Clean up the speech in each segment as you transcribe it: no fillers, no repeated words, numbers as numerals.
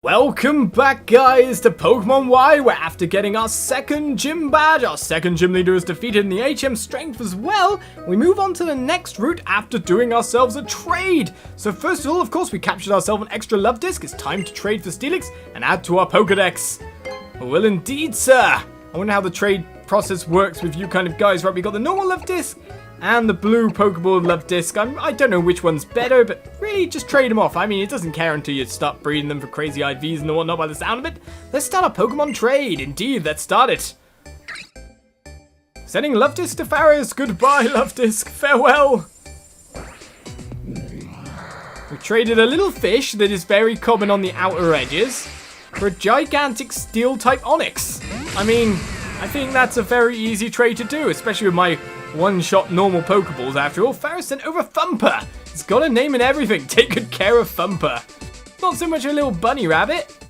Welcome back, guys, to Pokemon Y, where after getting our second gym badge, our second gym leader is defeated in the HM strength as well, we move on to the next route after doing ourselves a trade. So first of all, of course, we captured ourselves an extra Luvdisc. It's time to trade for Steelix and add to our Pokedex. Well, indeed, sir. I wonder how the trade process works with you kind of guys, right? We got the normal Luvdisc and the blue Pokeball Luvdisc. I don't know which one's better, but really just trade them off. I mean, it doesn't care until you start breeding them for crazy IVs and whatnot by the sound of it. Let's start a Pokemon trade. Indeed, let's start it. Sending Luvdisc to Faris. Goodbye, Luvdisc. Farewell. We traded a little fish that is very common on the outer edges for a gigantic steel-type Onix. I mean, I think that's a very easy trade to do, especially with my one-shot normal Pokeballs. After all, Faris sent over Thumper. It's got a name and everything. Take good care of Thumper. Not so much a little bunny rabbit.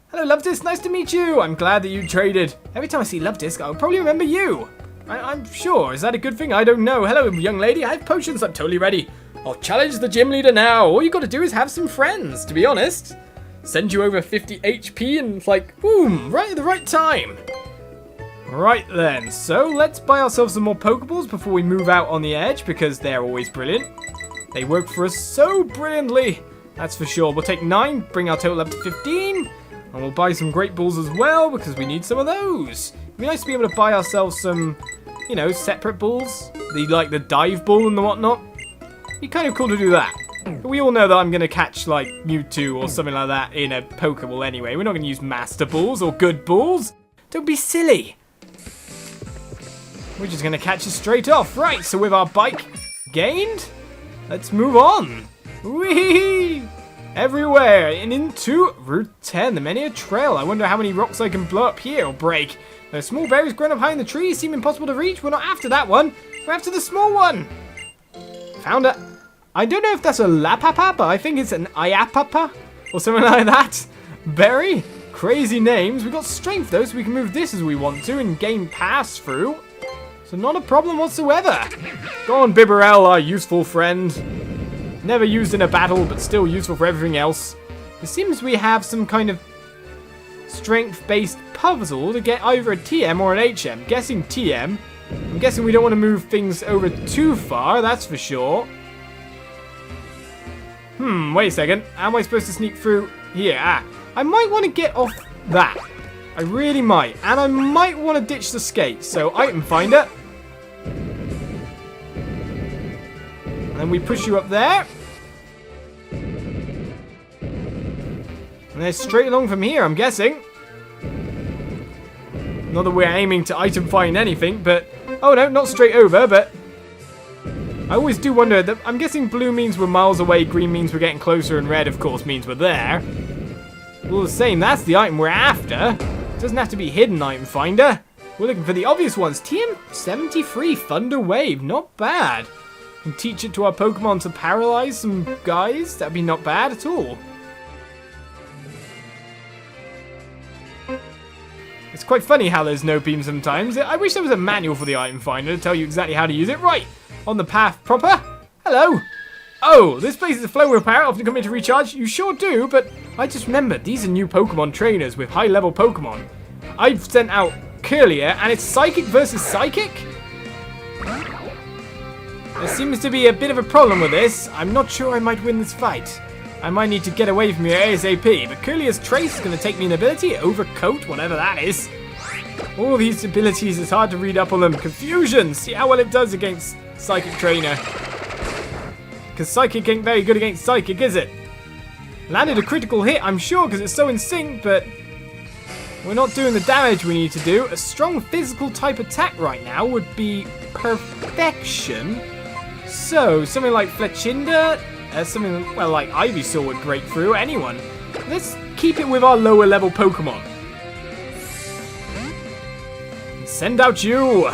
Hello, Luvdisc. Nice to meet you. I'm glad that you traded. Every time I see Luvdisc, I'll probably remember you. I'm sure. Is that a good thing? I don't know. Hello, young lady. I have potions. I'm totally ready. I'll challenge the gym leader now. All you got to do is have some friends, to be honest. Send you over 50 HP and it's like, boom, right at the right time. Right then, so let's buy ourselves some more Pokeballs before we move out on the edge, because they're always brilliant. They work for us so brilliantly, that's for sure. We'll take 9, bring our total up to 15, and we'll buy some Great Balls as well, because we need some of those. It'd be nice to be able to buy ourselves some, you know, separate balls, like the dive ball and the whatnot. It'd be kind of cool to do that. But we all know that I'm going to catch, like, Mewtwo or something like that in a Pokeball anyway. We're not going to use Master Balls or Good Balls. Don't be silly. We're just going to catch it straight off. Right, so with our bike gained, let's move on. Whee! Everywhere and into Route 10, the Menhir Trail. I wonder how many rocks I can blow up here or break. There's small berries growing up high in the trees seem impossible to reach. We're not after that one. We're after the small one. Found it. I don't know if that's a Lapapa, but I think it's an Iapapa or something like that. Berry. Crazy names. We got strength though, so we can move this as we want to and gain pass through. So not a problem whatsoever. Go on, Bibarel, our useful friend. Never used in a battle, but still useful for everything else. It seems we have some kind of strength-based puzzle to get either a TM or an HM. Guessing TM. I'm guessing we don't want to move things over too far, that's for sure. Wait a second. How am I supposed to sneak through here? I might want to get off that. I really might. And I might want to ditch the skate. So, item finder. And then we push you up there. And then straight along from here, I'm guessing. Not that we're aiming to item find anything, but... Oh no, not straight over, but... I always do wonder that... I'm guessing blue means we're miles away, green means we're getting closer, and red, of course, means we're there. All the same, that's the item we're after. It doesn't have to be hidden item finder. We're looking for the obvious ones. TM73 Thunder Wave, not bad. Can teach it to our Pokemon to paralyze some guys. That'd be not bad at all. It's quite funny how there's no beam sometimes. I wish there was a manual for the item finder to tell you exactly how to use it. Right, on the path proper. Hello. Oh, this place is a flow of power, often come in to recharge. You sure do, but I just remembered these are new Pokemon trainers with high-level Pokemon. I've sent out Curlier, and it's Psychic versus Psychic? There seems to be a bit of a problem with this. I'm not sure I might win this fight. I might need to get away from here ASAP, but Curlier's Trace is going to take me an ability, Overcoat, whatever that is. All these abilities, it's hard to read up on them. Confusion! See how well it does against Psychic Trainer. Because Psychic ain't very good against Psychic, is it? Landed a critical hit, I'm sure, because it's so in sync, but we're not doing the damage we need to do. A strong physical type attack right now would be perfection. So, something like Fletchinder, something, well, like Ivysaur would break through anyone. Let's keep it with our lower level Pokemon. Send out you!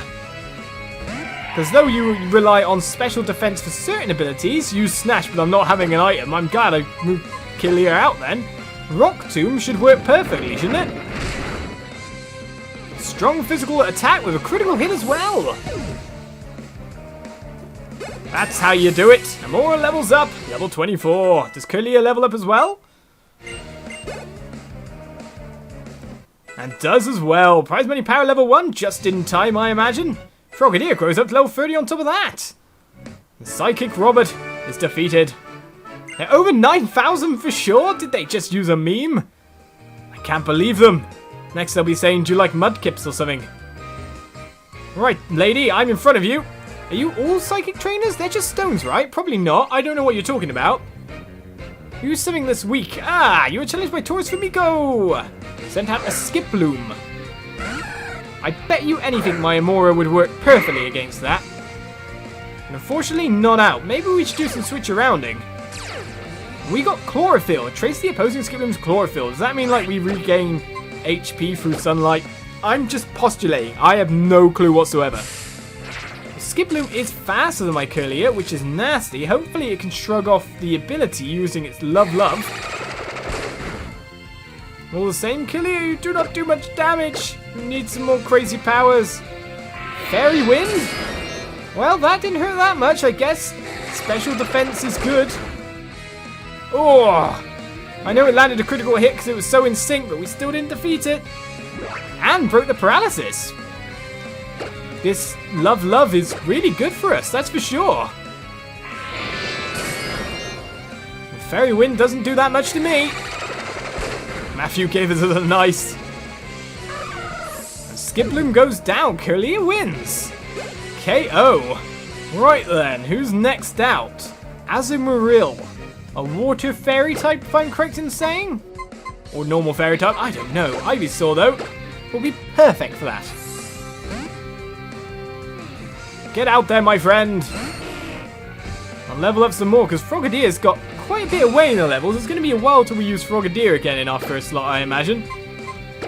Because though you rely on special defense for certain abilities, use Snash, but I'm not having an item. I'm glad I moved Killia out then. Rock Tomb should work perfectly, shouldn't it? Strong physical attack with a critical hit as well. That's how you do it. Amora levels up. Level 24. Does Killia level up as well? And does as well. Prize money power level 1, just in time, I imagine. Froakie grows up to level 30 on top of that. The Psychic Robert is defeated. They're over 9,000 for sure? Did they just use a meme? I can't believe them. Next they'll be saying, do you like mudkips or something? Right, lady, I'm in front of you. Are you all psychic trainers? They're just stones, right? Probably not. I don't know what you're talking about. Use something this week. Ah, you were challenged by Taurus Flamingo. Sent out a Skiploom. I bet you anything my Amora would work perfectly against that. And unfortunately, not out. Maybe we should do some switch-arounding. We got Chlorophyll. Trace the opposing Skiploom's Chlorophyll. Does that mean, like, we regain HP through sunlight? I'm just postulating. I have no clue whatsoever. Skiploom is faster than my Curlier, which is nasty. Hopefully it can shrug off the ability using its Love. All the same, Curlier, you do not do much damage. You need some more crazy powers. Fairy Wind? Well, that didn't hurt that much, I guess. Special defense is good. Oh! I know it landed a critical hit because it was so in sync, but we still didn't defeat it. And broke the paralysis. This Love is really good for us, that's for sure. Fairy Wind doesn't do that much to me. Matthew gave us a nice. And Skiploom goes down, Curlier wins. KO. Right then, who's next out? Azumarill. A water fairy type, if I'm correct in saying? Or normal fairy type, I don't know. Ivysaur, though, will be perfect for that. Get out there, my friend. I'll level up some more, because Frogadier's got quite a bit away in the levels. It's going to be a while till we use Frogadier again in our first slot, I imagine.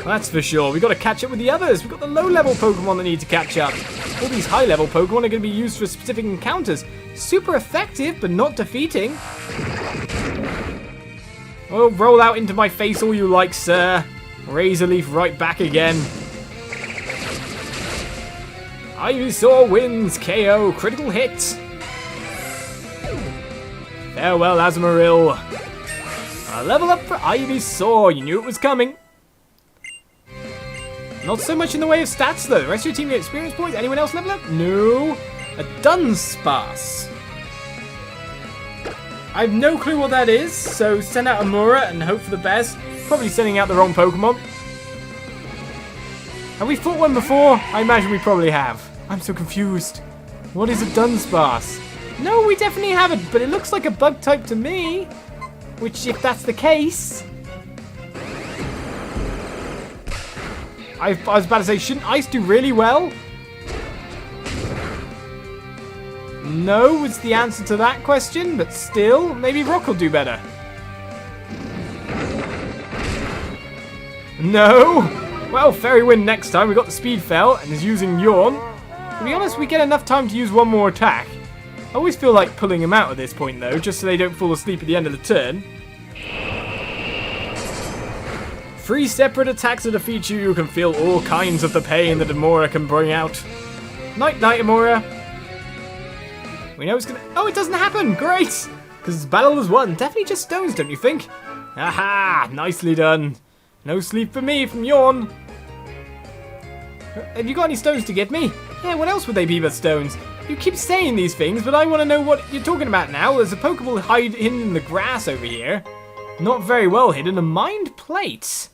That's for sure. We've got to catch up with the others. We've got the low-level Pokemon that need to catch up. All these high-level Pokemon are going to be used for specific encounters. Super effective, but not defeating. Oh, roll out into my face all you like, sir. Razor Leaf right back again. Ivysaur wins. KO. Critical hit. Farewell, Azumarill. A level up for Ivysaur. You knew it was coming. Not so much in the way of stats, though. The rest of your team get experience points. Anyone else level up? No. A Dunsparce. I have no clue what that is, so send out Amura and hope for the best. Probably sending out the wrong Pokemon. Have we fought one before? I imagine we probably have. I'm so confused. What is a Dunsparce? No, we definitely haven't, but it looks like a bug type to me. Which, if that's the case... I was about to say, shouldn't Ice do really well? No was the answer to that question, but still, maybe Rock will do better. No! Well, Fairy Wind next time. We got the Speed Fell and is using Yawn. To be honest, we get enough time to use one more attack. I always feel like pulling him out at this point, though, just so they don't fall asleep at the end of the turn. 3 separate attacks to defeat you. You can feel all kinds of the pain that Amora can bring out. Night-night, Amora. We know it's gonna... Oh, it doesn't happen! Great! Because battle is won. Definitely just stones, don't you think? Aha! Nicely done. No sleep for me from Yawn. Have you got any stones to give me? Yeah, what else would they be but stones? You keep saying these things, but I want to know what you're talking about now. There's a Pokeball hidden in the grass over here. Not very well hidden. A Mind Plate.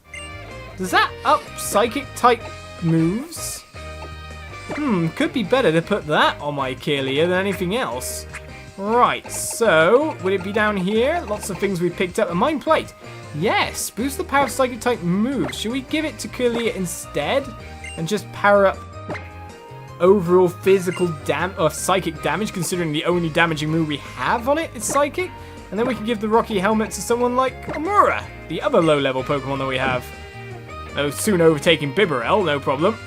Does that up Psychic type moves? Could be better to put that on my Kirlia than anything else. Right, so, would it be down here? Lots of things we picked up. A Mind Plate. Yes, boost the power of Psychic type moves. Should we give it to Kirlia instead? And just power up overall physical psychic damage, considering the only damaging move we have on it is Psychic? And then we can give the Rocky Helmet to someone like Amura, the other low-level Pokemon that we have. Oh, soon overtaking Bibarel, no problem.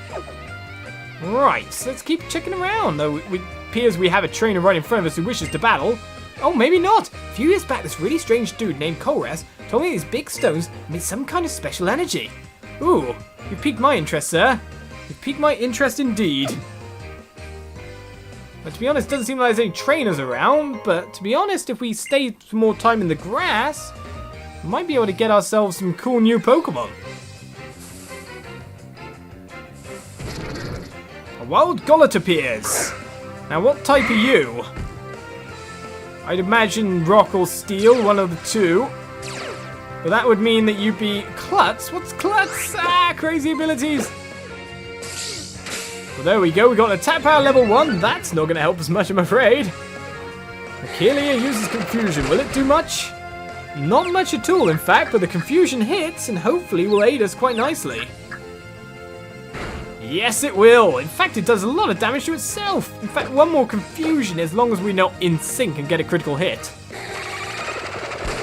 Right, so let's keep checking around. Though it appears we have a trainer right in front of us who wishes to battle. Oh, maybe not. A few years back, this really strange dude named Colress told me these big stones made some kind of special energy. Ooh, you piqued my interest, sir. You piqued my interest indeed. But to be honest, it doesn't seem like there's any trainers around. But to be honest, if we stay some more time in the grass, we might be able to get ourselves some cool new Pokemon. Wild Golett appears. Now, what type are you? I'd imagine rock or steel, one of the two. But that would mean that you'd be Klutz. What's Klutz? Ah, crazy abilities. Well, there we go. We got an attack power level 1. That's not going to help us much, I'm afraid. Kirlia uses confusion. Will it do much? Not much at all, in fact, but the confusion hits and hopefully will aid us quite nicely. Yes, it will. In fact, it does a lot of damage to itself. In fact, one more confusion as long as we're not in sync and get a critical hit.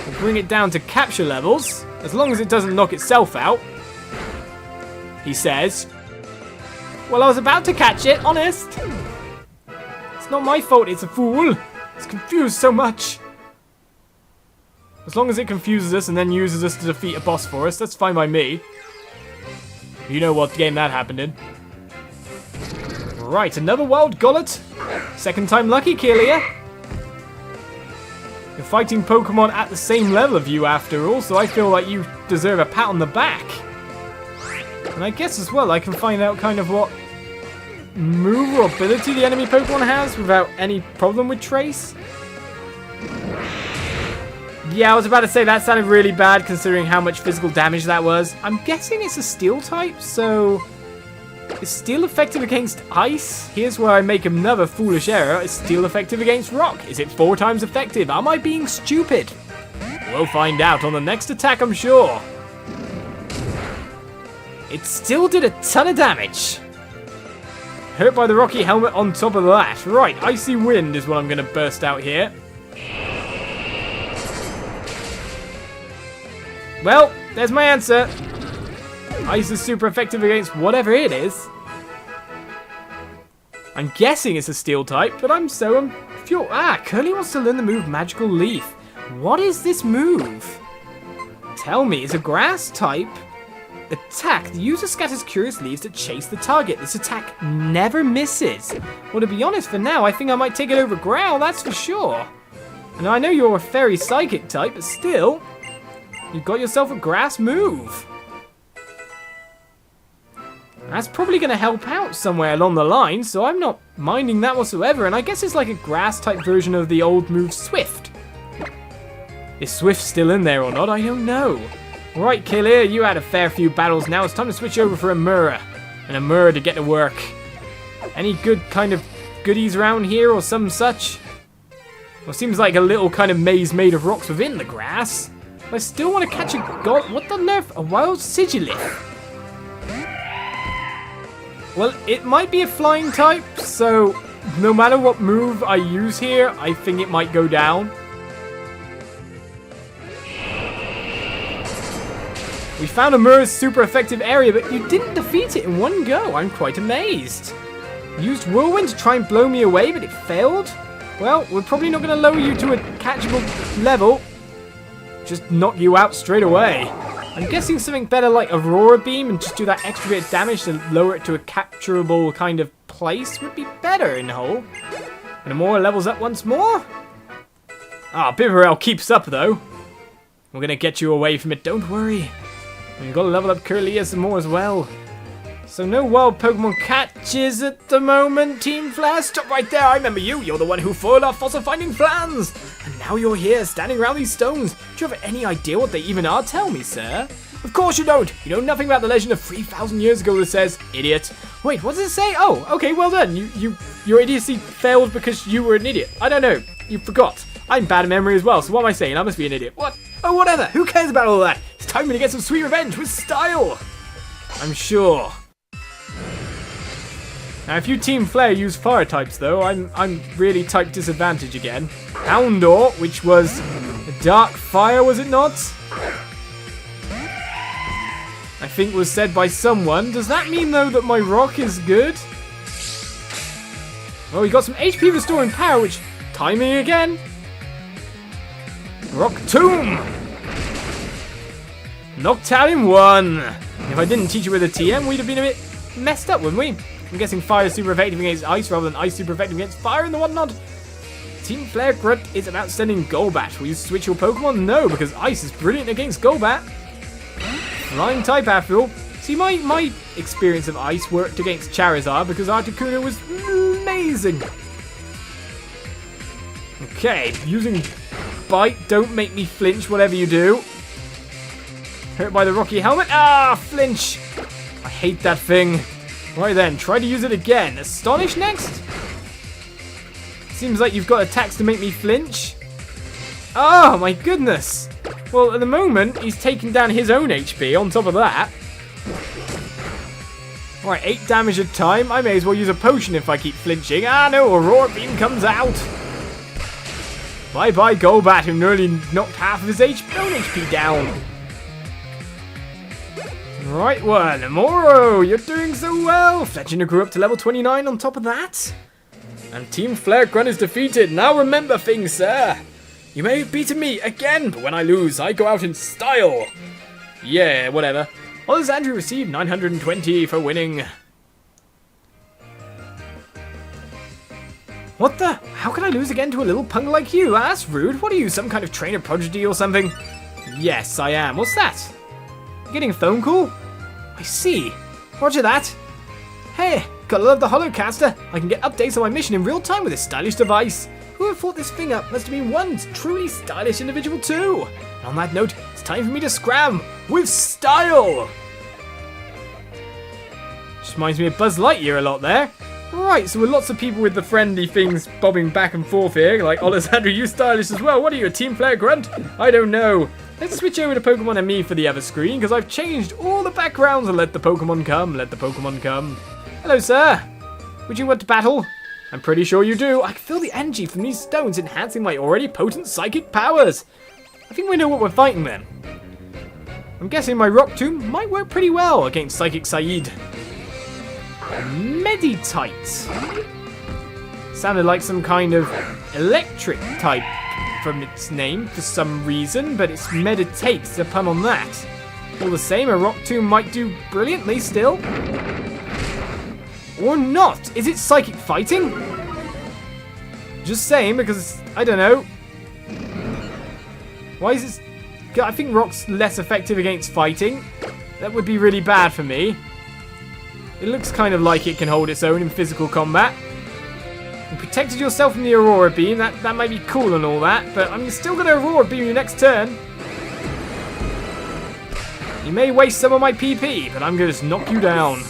We'll bring it down to capture levels, as long as it doesn't knock itself out. He says. Well, I was about to catch it, honest. It's not my fault, it's a fool. It's confused so much. As long as it confuses us and then uses us to defeat a boss for us, that's fine by me. You know what game that happened in. Right, another Wild Golett. Second time lucky, Kirlia. You're fighting Pokemon at the same level of you after all, so I feel like you deserve a pat on the back. And I guess as well I can find out kind of what move or ability the enemy Pokemon has without any problem with Trace. Yeah, I was about to say that sounded really bad considering how much physical damage that was. I'm guessing it's a steel type, so is steel effective against ice? Here's where I make another foolish error. Is steel effective against rock? Is it 4 times effective? Am I being stupid? We'll find out on the next attack, I'm sure. It still did a ton of damage. Hurt by the rocky helmet on top of that. Right, Icy Wind is what I'm going to burst out here. Well, there's my answer. Ice is super effective against whatever it is. I'm guessing it's a steel type, but I'm so Curly wants to learn the move Magical Leaf. What is this move? Tell me, it's a grass type. Attack. The user scatters curious leaves that chase the target. This attack never misses. Well, to be honest, for now, I think I might take it over Growl, that's for sure. And I know you're a fairy psychic type, but still, you've got yourself a grass move. That's probably going to help out somewhere along the line, so I'm not minding that whatsoever. And I guess it's like a grass-type version of the old move Swift. Is Swift still in there or not? I don't know. Right, Kirlia, you had a fair few battles now. It's time to switch over for Amura. And Amura to get to work. Any good kind of goodies around here or some such? Well, seems like a little kind of maze made of rocks within the grass. But I still want to catch a what the nerf? A wild Sigilith. Well, it might be a flying type, so no matter what move I use here, I think it might go down. We found Amura's super effective area, but you didn't defeat it in one go. I'm quite amazed. You used Whirlwind to try and blow me away, but it failed? Well, we're probably not going to lower you to a catchable level. Just knock you out straight away. I'm guessing something better like Aurora Beam and just do that extra bit of damage to lower it to a capturable kind of place would be better in the whole. And Amora levels up once more. Ah, Bibarel keeps up though. We're going to get you away from it, don't worry. We've got to level up Kirlia some more as well. So no wild Pokemon catches at the moment, Team Flare. Stop right there, I remember you. You're the one who foiled our fossil finding plans. And now you're here, standing around these stones. Do you have any idea what they even are? Tell me, sir. Of course you don't. You know nothing about the legend of 3,000 years ago that says, idiot. Wait, what does it say? Oh, okay, well done. Your idiocy failed because you were an idiot. I don't know. You forgot. I'm bad at memory as well, so what am I saying? I must be an idiot. What? Oh, whatever. Who cares about all that? It's time for me to get some sweet revenge with style. I'm sure. Now, if you Team Flare use fire types, though, I'm really type disadvantage again. Houndour, which was a dark fire, was it not? I think was said by someone. Does that mean, though, that my rock is good? Well, we got some HP restoring power, which... Timing again. Rock Tomb! Knocked out in one. If I didn't teach you with a TM, we'd have been a bit messed up, wouldn't we? I'm guessing fire is super effective against ice rather than ice super effective against fire and the whatnot. Team Flare Grunt is about sending Golbat. Will you switch your Pokemon? No, because ice is brilliant against Golbat. Flying type after all. See, my experience of ice worked against Charizard because Articuno was amazing. Okay, using Bite, don't make me flinch, whatever you do. Hurt by the Rocky helmet. Ah, flinch. I hate that thing. Right then, try to use it again. Astonish next? Seems like you've got attacks to make me flinch. Oh, my goodness. Well, at the moment, he's taking down his own HP on top of that. Right, 8 damage a time. I may as well use a potion if I keep flinching. Ah, no, Aurora Beam comes out. Bye-bye, Golbat, who nearly knocked half of his own HP down. Right one, Amoro, you're doing so well. Fletchner grew up to level 29 on top of that. And Team Flare Grunt is defeated. Now remember things, sir. You may have beaten me again, but when I lose, I go out in style. Yeah, whatever. Olizandri received 920 for winning. What the? How can I lose again to a little punk like you? That's rude. What are you, some kind of trainer prodigy or something? Yes, I am. What's that? You getting a phone call? I see. Roger that. Hey, gotta love the Holocaster. I can get updates on my mission in real time with this stylish device. Whoever thought this thing up must have been one truly stylish individual too. And on that note, it's time for me to scram with style. Just reminds me of Buzz Lightyear a lot there. Right, so with lots of people with the friendly things bobbing back and forth here, like Olizandri, you stylish as well. What are you, a Team Flare Grunt? I don't know. Let's switch over to Pokemon and me for the other screen, because I've changed all the backgrounds and let the Pokemon come, let the Pokemon come. Hello, sir. Would you want to battle? I'm pretty sure you do. I can feel the energy from these stones enhancing my already potent psychic powers. I think we know what we're fighting then. I'm guessing my Rock Tomb might work pretty well against Psychic Saeed. Meditite. Sounded like some kind of electric type from its name for some reason, but it's meditates, a pun on that. All the same, a Rock Tomb might do brilliantly still. Or not. Is it psychic fighting? Just saying, because, I don't know. Why is it... I think Rock's less effective against fighting. That would be really bad for me. It looks kind of like it can hold its own in physical combat. You protected yourself from the Aurora Beam. That might be cool and all that, but I'm still going to Aurora Beam you next turn. You may waste some of my PP, but I'm going to just knock you down.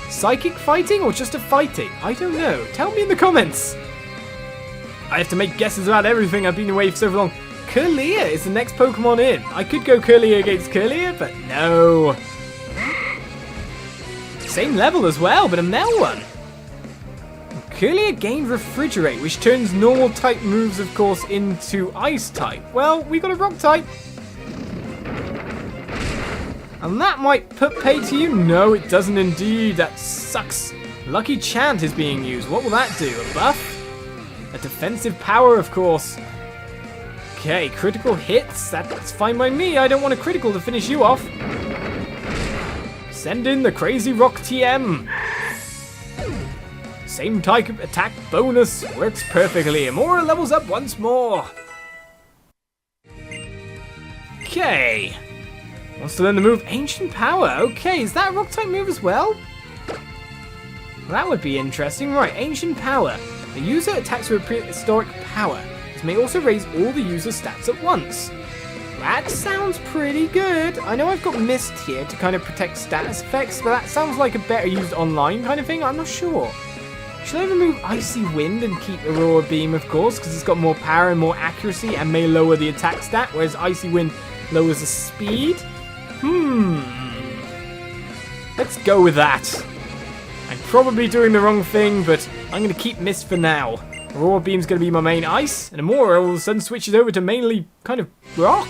Psychic fighting or just a fighting? I don't know. Tell me in the comments. I have to make guesses about everything. I've been away for so long. Curlia is the next Pokemon in. I could go Curlia against Curlia, but no. Same level as well, but a male one. Curlia gained Refrigerate, which turns normal type moves, of course, into Ice type. Well, we got a Rock type. And that might put pay to you. No, it doesn't indeed. That sucks. Lucky Chant is being used. What will that do? A buff? A defensive power, of course. Okay, critical hits. That's fine by me. I don't want a critical to finish you off. Send in the Crazy Rock TM. Same type of attack bonus. Works perfectly. Amora levels up once more. Okay. Wants to learn the move Ancient Power. Okay, is that a Rock type move as well? That would be interesting. Right, Ancient Power. The user attacks with a prehistoric power. This may also raise all the user's stats at once. That sounds pretty good. I know I've got Mist here to kind of protect status effects, but that sounds like a better used online kind of thing. I'm not sure. Should I remove Icy Wind and keep Aurora Beam, of course, because it's got more power and more accuracy and may lower the attack stat, whereas Icy Wind lowers the speed? Let's go with that. I'm probably doing the wrong thing, but I'm going to keep Mist for now. Aurora Beam's going to be my main ice, and Amora all of a sudden switches over to mainly kind of rock.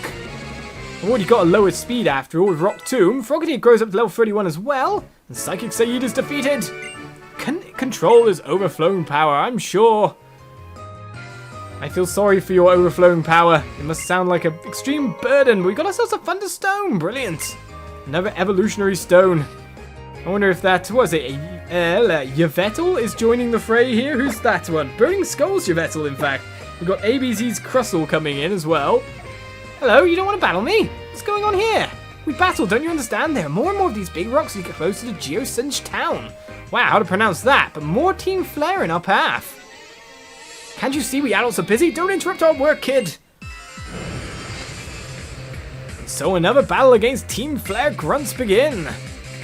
I've already got a lower speed after all with Rock Tomb. Froakie grows up to level 31 as well, and Psychic Saeed is defeated. Control is overflowing power, I'm sure. I feel sorry for your overflowing power. It must sound like an extreme burden. We got ourselves a Thunderstone. Brilliant. Another evolutionary stone. I wonder if that, was it, Yveltal is joining the fray here? Who's that one? Burning Skulls Yveltal, in fact. We've got ABZ's Crustle coming in as well. Hello, you don't want to battle me? What's going on here? We battle, don't you understand? There are more and more of these big rocks as you get closer to Geosenge town. Wow, how to pronounce that? But more Team Flare in our path. Can't you see we adults are busy? Don't interrupt our work, kid. So another battle against Team Flare grunts begin.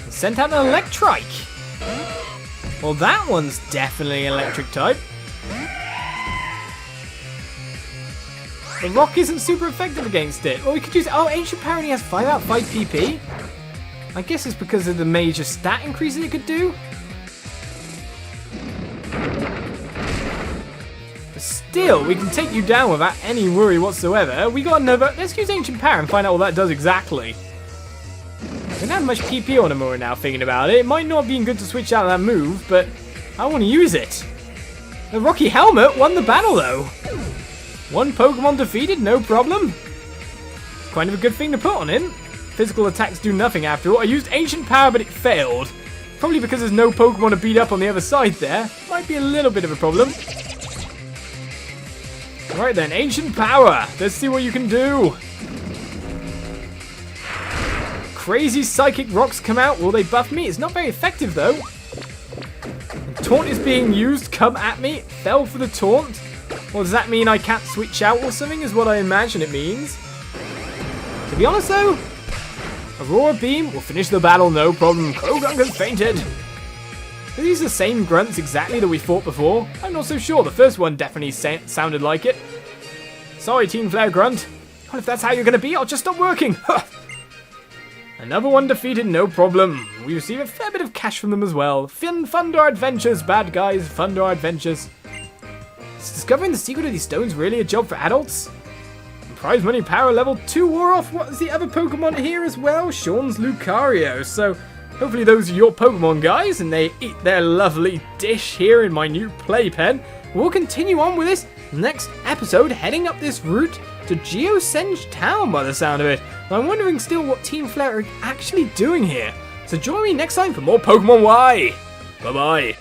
Sent out an Electrike. Well, that one's definitely electric type. The rock isn't super effective against it. Well, we could use... Oh, Ancient Power only has 5 out of 5 PP. I guess it's because of the major stat increases it could do. But still, we can take you down without any worry whatsoever. We got another... Let's use Ancient Power and find out what that does exactly. We don't have much PP on him right now, thinking about it. It might not be good to switch out that move, but I want to use it. The Rocky Helmet won the battle, though. One Pokemon defeated, no problem. Kind of a good thing to put on him. Physical attacks do nothing after all. I used Ancient Power, but it failed. Probably because there's no Pokemon to beat up on the other side there. Might be a little bit of a problem. Alright then, Ancient Power. Let's see what you can do. Crazy Psychic Rocks come out. Will they buff me? It's not very effective, though. The taunt is being used. Come at me. Fell for the taunt. Well, does that mean I can't switch out or something, is what I imagine it means. To be honest, though, Aurora Beam will finish the battle, no problem. Krogan has fainted. Are these the same grunts exactly that we fought before? I'm not so sure. The first one definitely sounded like it. Sorry, Team Flare Grunt. Well, if that's how you're going to be, I'll just stop working. Another one defeated, no problem. We receive a fair bit of cash from them as well. Fund our adventures, bad guys. Fund our adventures. Is discovering the secret of these stones really a job for adults? And prize money power level 2 wore off. What is the other Pokemon here as well? Sean's Lucario. So hopefully those are your Pokemon, guys, and they eat their lovely dish here in my new playpen. We'll continue on with this next episode, heading up this route to Geosenge Town by the sound of it. And I'm wondering still what Team Flare are actually doing here. So join me next time for more Pokemon Y. Bye-bye.